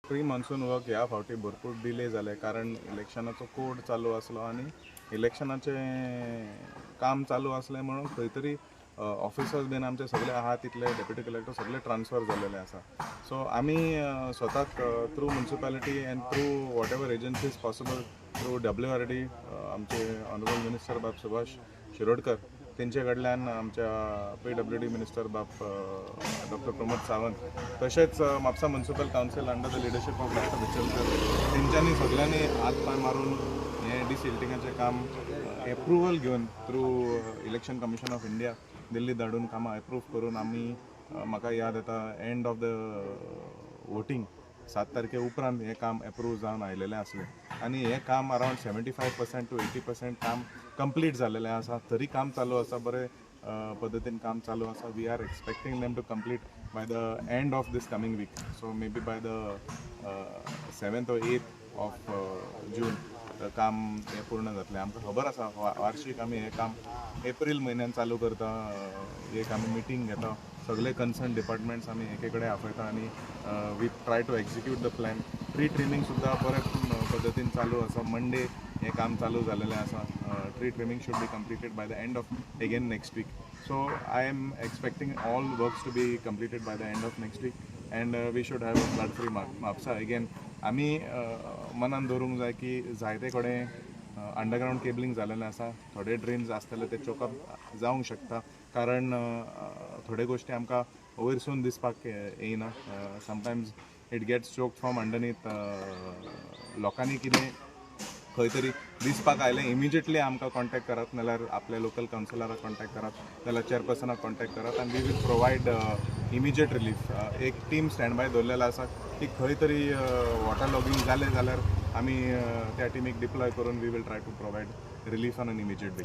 Pre monsoon work ह्या फावटी भरपूर डिले जाले कारण इलेक्शनाचो कोड चालू आसलो आनी इलेक्शनाचे काम चालू असले म्हणून खंय तरी ऑफिसर्स बीन आमचे सगळे आहा तितले डेप्युटी कलेक्टर सगळे ट्रान्सफर जालेले आसा. सो आमी स्वताक through municipality and through whatever agencies possible through WRD आमचे ऑनरेबल मिनिस्टर बाब सुभाष शिरोडकर तेंचे कडल्यान आमच्या PWD minister Bab doctor Pramod Sawant तशेंच Mapusa municipal council under the leadership of doctor Vichalkar तेंच्यांनी सगळ्यांनी हात पाय मारून हे डिसिल्टिंगाचें काम एप्रुवल घेवन through election commission of India Delhi धाडून कामां एप्रूव करून आमी म्हाका याद येता एंड ऑफ द वोटींग 7 तारखे उपरांत हें काम एप्रूव जावन आयलेलें आसलें आनी हें काम अरावंड 75% to 80% काम कंप्लीट जालेलें आसा. तरी काम चालू आसा, बरे पद्दतीन काम चालू आसा. We are expecting them to complete by the end of this coming week. So maybe by the 7th or 8th of June काम हें पूर्ण जातलें. आमकां खबर आसा वार्षिक आमी हें काम एप्रील म्हयन्यान चालू करता. एक आमी मिटींग घेता, सगळे कन्सर्न डिपार्टमेंट्स आमी एके कडेन आपयता आनी we try to execute the plan. Tree trimming सुद्दां बरे पद्दतीन चालू आसा. मंडे हें काम चालू जालेलें आसा. Tree trimming should be completed by the end of again next week. So I am expecting all works to be completed by the end of next week and we should have a flood free Mapusa again. आमी मनान दवरूंक जाय की जायते कडेन underground cabling जालेलें आसा. थोडे drains आसतले ते चोकअप जावंक शकता कारण थोडे गोश्टी आमकां वयरसून दिसपाक येयना. Sometimes it gets choked from underneath. लोकांनी कितें खंय तरी दिसपाक आयलें इमिजिएटली आमकां कॉन्टॅक्ट करात, नाल्यार आपल्या लोकल कावन्सिलराक कॉन्टॅक्ट करात, नाल्यार चेअरपर्सनाक कॉन्टॅक्ट करात आनी we will provide immediate relief. एक टीम स्टँड बाय दवरलेलो आसा की खंय तरी वॉटर लॉगिंग जालें जाल्यार आमी त्या टिमीक डिप्लॉय करून we will try to provide relief on an immediate basis.